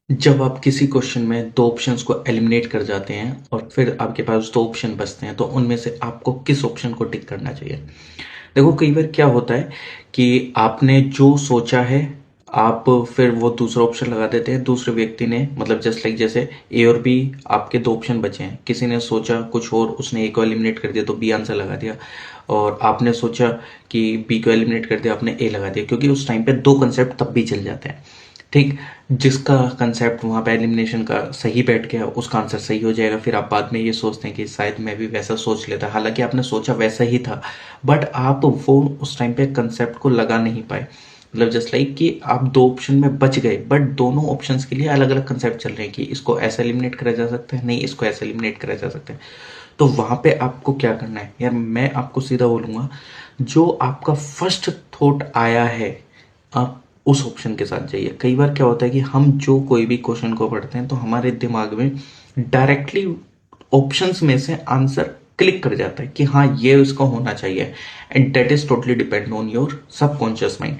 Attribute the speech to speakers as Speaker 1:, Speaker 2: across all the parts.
Speaker 1: जब आप किसी क्वेश्चन में दो ऑप्शंस को एलिमिनेट कर जाते हैं और फिर आपके पास दो ऑप्शन बचते हैं तो उनमें से आपको किस ऑप्शन को टिक करना चाहिए। देखो कई बार क्या होता है कि आपने जो सोचा है आप फिर वो दूसरा ऑप्शन लगा देते हैं। दूसरे व्यक्ति ने मतलब जस्ट लाइक जैसे ए और बी, आपके दो ऑप्शन बचे हैं, किसी ने सोचा कुछ और, उसने ए को एलिमिनेट कर दिया तो बी आंसर लगा दिया, और आपने सोचा कि बी को एलिमिनेट कर दिया, आपने ए लगा दिया, क्योंकि उस टाइम पे दो कंसेप्ट तब भी चल जाते हैं। ठीक, जिसका कंसेप्ट वहां पे एलिमिनेशन का सही बैठ गया उसका आंसर सही हो जाएगा। फिर आप बाद में ये सोचते हैं कि शायद मैं भी वैसा सोच लेता, हालांकि आपने सोचा वैसा ही था बट आप वो उस टाइम पे कंसेप्ट को लगा नहीं पाए। मतलब जस्ट लाइक कि आप दो ऑप्शन में बच गए बट दोनों ऑप्शंस के लिए अलग अलग कंसेप्ट चल रहे हैं कि इसको ऐसे एलिमिनेट करा जा सकता है, नहीं इसको ऐसे एलिमिनेट करा जा सकता है। तो वहां पे आपको क्या करना है यार, मैं आपको सीधा बोलूंगा, जो आपका फर्स्ट थॉट आया है आप उस ऑप्शन के साथ जाइए। कई बार क्या होता है कि हम जो कोई भी क्वेश्चन को पढ़ते हैं तो हमारे दिमाग में डायरेक्टली ऑप्शंस में से आंसर क्लिक कर जाता है कि हाँ ये उसका होना चाहिए, and that is totally depend on your subconscious mind.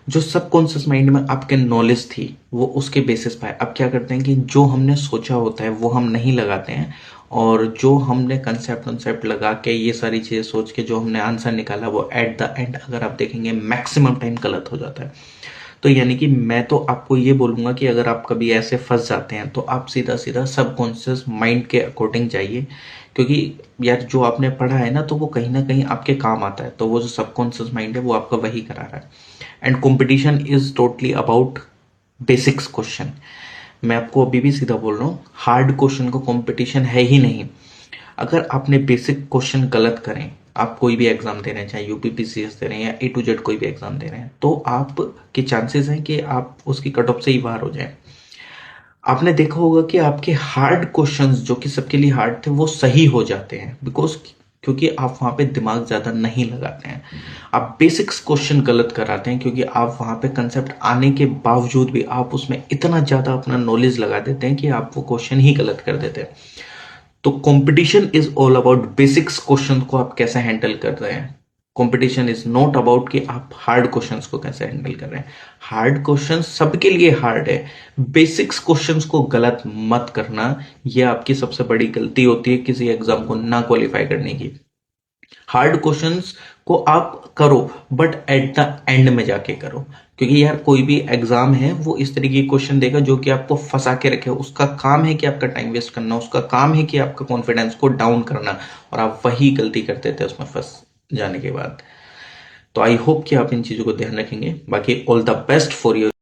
Speaker 1: जो सबकॉन्शियस माइंड में आपके नॉलेज थी वो उसके बेसिस पर अब क्या करते हैं कि जो हमने सोचा होता है वो हम नहीं लगाते हैं, और जो हमने कंसेप्ट कंसेप्ट लगा के ये सारी चीजें सोच के जो हमने आंसर निकाला वो एट द एंड अगर आप देखेंगे मैक्सिमम टाइम गलत हो जाता है। तो यानी कि मैं तो आपको ये बोलूंगा कि अगर आप कभी ऐसे फंस जाते हैं तो आप सीधा सीधा सबकॉन्शियस माइंड के अकॉर्डिंग जाइए, क्योंकि यार जो आपने पढ़ा है ना कहीं आपके काम आता है, तो वो जो सबकॉन्शियस माइंड है वो आपका वही करा रहा है। And competition is totally about basics question. मैं आपको अभी भी सीधा बोल रहा हूँ, हार्ड क्वेश्चन को कंपटीशन है ही नहीं। अगर आपने बेसिक क्वेश्चन गलत करें, आप कोई भी एग्जाम दे रहे हैं, चाहे यूपीपीसीएस दे रहे हैं या ए टू जेड कोई भी एग्जाम दे रहे हैं, तो आप के चांसेस हैं कि आप उसकी कट ऑफ से ही बाहर हो जाएं। आपने देखा होगा कि आपके हार्ड क्वेश्चंस जो कि सबके लिए हार्ड थे वो सही हो जाते हैं, बिकॉज क्योंकि आप वहां पे दिमाग ज्यादा नहीं लगाते हैं। आप बेसिक्स क्वेश्चन गलत कराते हैं क्योंकि आप वहां पे कंसेप्ट आने के बावजूद भी आप उसमें इतना ज्यादा अपना नॉलेज लगा देते हैं कि आप वो क्वेश्चन ही गलत कर देते हैं। तो competition is all about basics question को आप कैसे हैंडल कर रहे हैं। कंपटीशन इज नॉट अबाउट कि आप हार्ड क्वेश्चंस को कैसे हैंडल कर रहे हैं। हार्ड क्वेश्चन सबके लिए हार्ड है, बेसिक्स क्वेश्चंस को गलत मत करना। यह आपकी सबसे बड़ी गलती होती है किसी एग्जाम को ना क्वालिफाई करने की। हार्ड क्वेश्चंस को आप करो बट एट द एंड में जाके करो, क्योंकि यार कोई भी एग्जाम है वो इस तरीके के क्वेश्चन देगा जो कि आपको फंसा के रखे। उसका काम है कि आपका टाइम वेस्ट करना, उसका काम है कि आपका कॉन्फिडेंस को डाउन करना, और आप वही गलती करते थे उसमें फंस जाने के बाद। तो आई होप कि आप इन चीजों को ध्यान रखेंगे। बाकी all the best for your